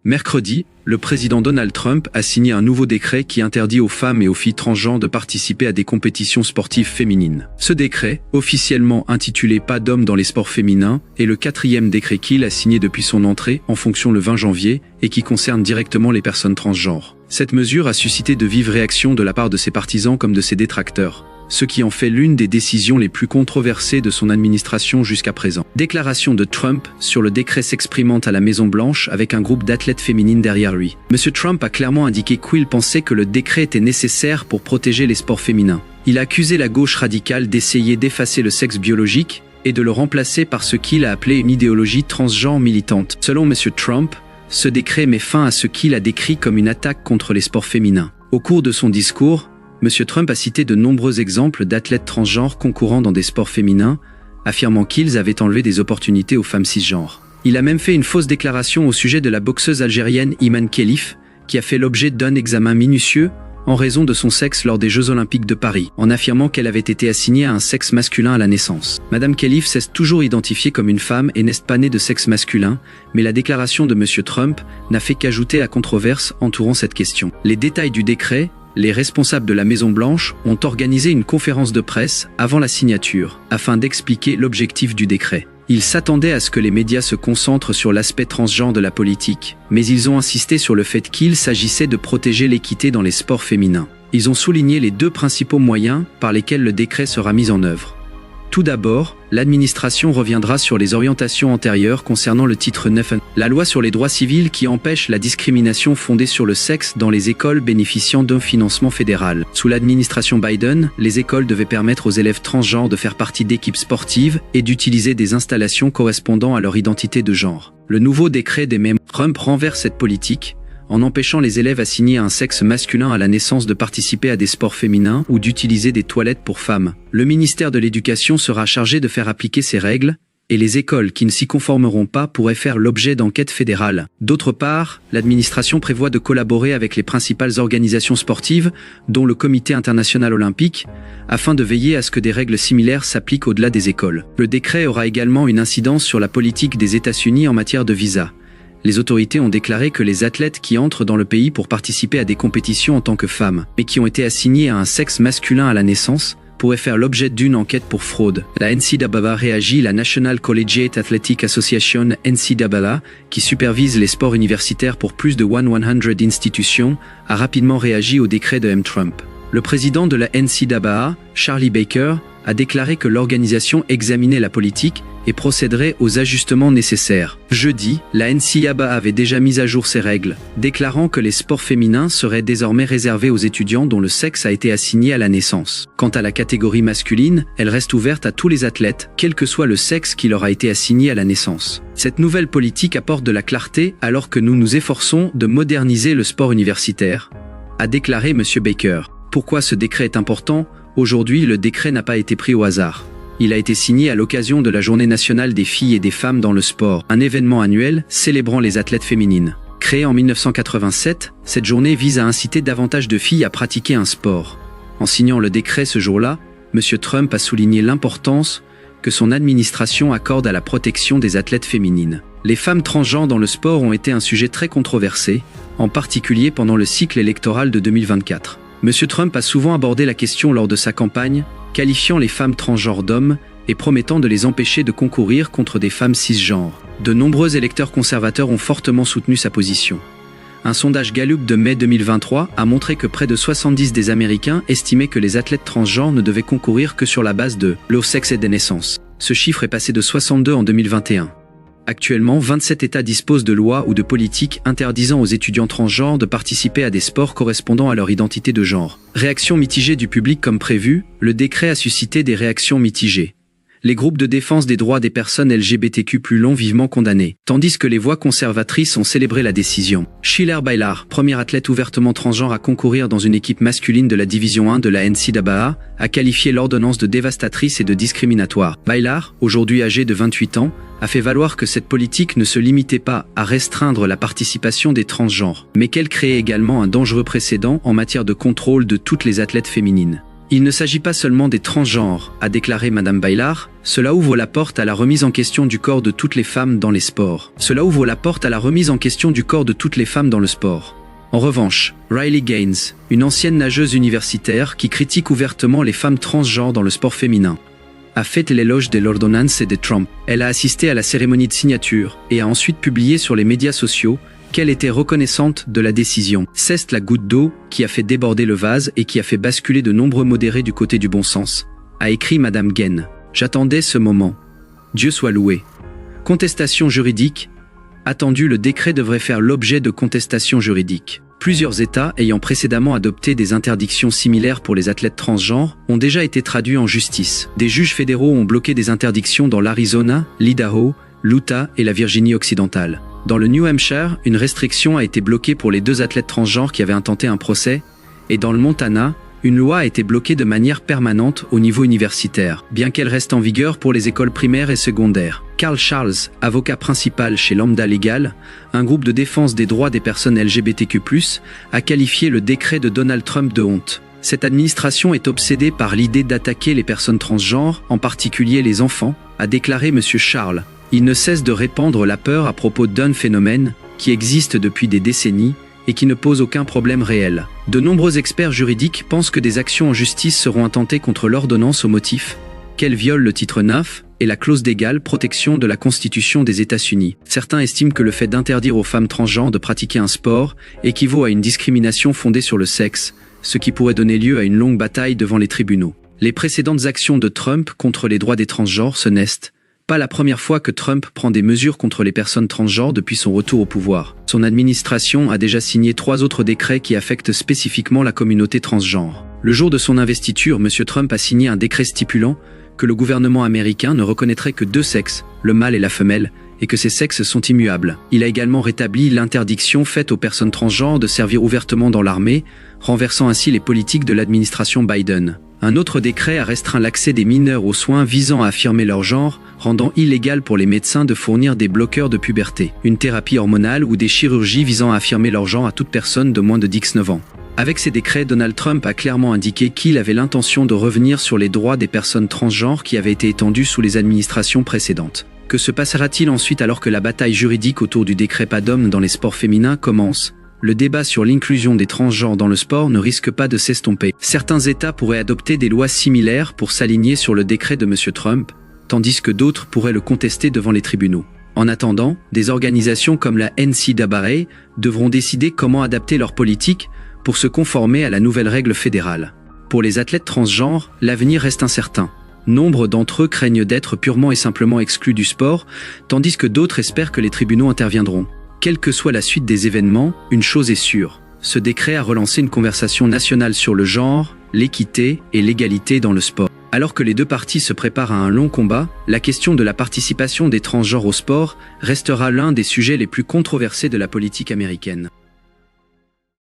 Mercredi, le président Donald Trump a signé un nouveau décret qui interdit aux femmes et aux filles transgenres de participer à des compétitions sportives féminines. Ce décret, officiellement intitulé « Pas d'hommes dans les sports féminins », est le 4e décret qu'il a signé depuis son entrée en fonction le 20 janvier et qui concerne directement les personnes transgenres. Cette mesure a suscité de vives réactions de la part de ses partisans comme de ses détracteurs, ce qui en fait l'une des décisions les plus controversées de son administration jusqu'à présent. Déclaration de Trump sur le décret s'exprimant à la Maison-Blanche avec un groupe d'athlètes féminines derrière lui. M. Trump a clairement indiqué qu'il pensait que le décret était nécessaire pour protéger les sports féminins. Il a accusé la gauche radicale d'essayer d'effacer le sexe biologique et de le remplacer par ce qu'il a appelé une idéologie transgenre militante. Selon M. Trump, ce décret met fin à ce qu'il a décrit comme une attaque contre les sports féminins. Au cours de son discours, M. Trump a cité de nombreux exemples d'athlètes transgenres concourant dans des sports féminins, affirmant qu'ils avaient enlevé des opportunités aux femmes cisgenres. Il a même fait une fausse déclaration au sujet de la boxeuse algérienne Iman Khelif, qui a fait l'objet d'un examen minutieux en raison de son sexe lors des Jeux Olympiques de Paris, en affirmant qu'elle avait été assignée à un sexe masculin à la naissance. Madame Khelif s'est toujours identifiée comme une femme et n'est pas née de sexe masculin, mais la déclaration de M. Trump n'a fait qu'ajouter à controverse entourant cette question. Les détails du décret. Les responsables de la Maison-Blanche ont organisé une conférence de presse avant la signature, afin d'expliquer l'objectif du décret. Ils s'attendaient à ce que les médias se concentrent sur l'aspect transgenre de la politique, mais ils ont insisté sur le fait qu'il s'agissait de protéger l'équité dans les sports féminins. Ils ont souligné les deux principaux moyens par lesquels le décret sera mis en œuvre. Tout d'abord, l'administration reviendra sur les orientations antérieures concernant le titre 9, la loi sur les droits civils qui empêche la discrimination fondée sur le sexe dans les écoles bénéficiant d'un financement fédéral. Sous l'administration Biden, les écoles devaient permettre aux élèves transgenres de faire partie d'équipes sportives et d'utiliser des installations correspondant à leur identité de genre. Le nouveau décret des mêmes Trump renverse cette politique, en empêchant les élèves assignés à un sexe masculin à la naissance de participer à des sports féminins ou d'utiliser des toilettes pour femmes. Le ministère de l'Éducation sera chargé de faire appliquer ces règles, et les écoles qui ne s'y conformeront pas pourraient faire l'objet d'enquêtes fédérales. D'autre part, l'administration prévoit de collaborer avec les principales organisations sportives, dont le Comité international olympique, afin de veiller à ce que des règles similaires s'appliquent au-delà des écoles. Le décret aura également une incidence sur la politique des États-Unis en matière de visa. Les autorités ont déclaré que les athlètes qui entrent dans le pays pour participer à des compétitions en tant que femmes, mais qui ont été assignés à un sexe masculin à la naissance, pourraient faire l'objet d'une enquête pour fraude. La NCAA réagit. La National Collegiate Athletic Association NCAA, qui supervise les sports universitaires pour plus de 100 institutions, a rapidement réagi au décret de M. Trump. Le président de la NCAA, Charlie Baker, a déclaré que l'organisation examinait la politique et procéderait aux ajustements nécessaires. Jeudi, la NCAA avait déjà mis à jour ses règles, déclarant que les sports féminins seraient désormais réservés aux étudiants dont le sexe a été assigné à la naissance. Quant à la catégorie masculine, elle reste ouverte à tous les athlètes, quel que soit le sexe qui leur a été assigné à la naissance. Cette nouvelle politique apporte de la clarté alors que nous nous efforçons de moderniser le sport universitaire, a déclaré M. Baker. Pourquoi ce décret est important ? Aujourd'hui, le décret n'a pas été pris au hasard. Il a été signé à l'occasion de la Journée nationale des filles et des femmes dans le sport, un événement annuel célébrant les athlètes féminines. Créée en 1987, cette journée vise à inciter davantage de filles à pratiquer un sport. En signant le décret ce jour-là, M. Trump a souligné l'importance que son administration accorde à la protection des athlètes féminines. Les femmes transgenres dans le sport ont été un sujet très controversé, en particulier pendant le cycle électoral de 2024. M. Trump a souvent abordé la question lors de sa campagne, qualifiant les femmes transgenres d'hommes et promettant de les empêcher de concourir contre des femmes cisgenres. De nombreux électeurs conservateurs ont fortement soutenu sa position. Un sondage Gallup de mai 2023 a montré que près de 70% des Américains estimaient que les athlètes transgenres ne devaient concourir que sur la base de leur sexe et des naissances. Ce chiffre est passé de 62 en 2021. Actuellement, 27 États disposent de lois ou de politiques interdisant aux étudiants transgenres de participer à des sports correspondant à leur identité de genre. Réaction mitigée du public comme prévu, le décret a suscité des réactions mitigées. Les groupes de défense des droits des personnes LGBTQ+ l'ont vivement condamné, tandis que les voix conservatrices ont célébré la décision. Schiller Bailar, premier athlète ouvertement transgenre à concourir dans une équipe masculine de la division 1 de la NCAA, a qualifié l'ordonnance de dévastatrice et de discriminatoire. Bailar, aujourd'hui âgé de 28 ans, a fait valoir que cette politique ne se limitait pas à restreindre la participation des transgenres, mais qu'elle créait également un dangereux précédent en matière de contrôle de toutes les athlètes féminines. Il ne s'agit pas seulement des transgenres, a déclaré Madame Bailard, cela ouvre la porte à la remise en question du corps de toutes les femmes dans les sports. Cela ouvre la porte à la remise en question du corps de toutes les femmes dans le sport. En revanche, Riley Gaines, une ancienne nageuse universitaire qui critique ouvertement les femmes transgenres dans le sport féminin, a fait l'éloge de l'ordonnance de Trump. Elle a assisté à la cérémonie de signature et a ensuite publié sur les médias sociaux qu'elle était reconnaissante de la décision. C'est la goutte d'eau qui a fait déborder le vase et qui a fait basculer de nombreux modérés du côté du bon sens, a écrit Madame Gaines. J'attendais ce moment. Dieu soit loué. Contestation juridique. Attendu, le décret devrait faire l'objet de contestations juridiques. Plusieurs États ayant précédemment adopté des interdictions similaires pour les athlètes transgenres ont déjà été traduits en justice. Des juges fédéraux ont bloqué des interdictions dans l'Arizona, l'Idaho, l'Utah et la Virginie occidentale. Dans le New Hampshire, une restriction a été bloquée pour les 2 athlètes transgenres qui avaient intenté un procès, et dans le Montana, une loi a été bloquée de manière permanente au niveau universitaire, bien qu'elle reste en vigueur pour les écoles primaires et secondaires. Carl Charles, avocat principal chez Lambda Legal, un groupe de défense des droits des personnes LGBTQ+, a qualifié le décret de Donald Trump de honte. Cette administration est obsédée par l'idée d'attaquer les personnes transgenres, en particulier les enfants, a déclaré M. Charles. Il ne cesse de répandre la peur à propos d'un phénomène qui existe depuis des décennies et qui ne pose aucun problème réel. De nombreux experts juridiques pensent que des actions en justice seront intentées contre l'ordonnance au motif qu'elle viole le titre 9 et la clause d'égale protection de la Constitution des États-Unis. Certains estiment que le fait d'interdire aux femmes transgenres de pratiquer un sport équivaut à une discrimination fondée sur le sexe, ce qui pourrait donner lieu à une longue bataille devant les tribunaux. Les précédentes actions de Trump contre les droits des transgenres ce n'est pas la première fois que Trump prend des mesures contre les personnes transgenres depuis son retour au pouvoir. Son administration a déjà signé 3 autres décrets qui affectent spécifiquement la communauté transgenre. Le jour de son investiture, M. Trump a signé un décret stipulant que le gouvernement américain ne reconnaîtrait que 2 sexes, le mâle et la femelle, et que ces sexes sont immuables. Il a également rétabli l'interdiction faite aux personnes transgenres de servir ouvertement dans l'armée, renversant ainsi les politiques de l'administration Biden. Un autre décret a restreint l'accès des mineurs aux soins visant à affirmer leur genre, rendant illégal pour les médecins de fournir des bloqueurs de puberté, une thérapie hormonale ou des chirurgies visant à affirmer leur genre à toute personne de moins de 19 ans. Avec ces décrets, Donald Trump a clairement indiqué qu'il avait l'intention de revenir sur les droits des personnes transgenres qui avaient été étendus sous les administrations précédentes. Que se passera-t-il ensuite alors que la bataille juridique autour du décret pas d'homme dans les sports féminins commence ? Le débat sur l'inclusion des transgenres dans le sport ne risque pas de s'estomper. Certains États pourraient adopter des lois similaires pour s'aligner sur le décret de M. Trump, tandis que d'autres pourraient le contester devant les tribunaux. En attendant, des organisations comme la NCAA devront décider comment adapter leur politique pour se conformer à la nouvelle règle fédérale. Pour les athlètes transgenres, l'avenir reste incertain. Nombre d'entre eux craignent d'être purement et simplement exclus du sport, tandis que d'autres espèrent que les tribunaux interviendront. Quelle que soit la suite des événements, une chose est sûre. Ce décret a relancé une conversation nationale sur le genre, l'équité et l'égalité dans le sport. Alors que les 2 parties se préparent à un long combat, la question de la participation des transgenres au sport restera l'un des sujets les plus controversés de la politique américaine.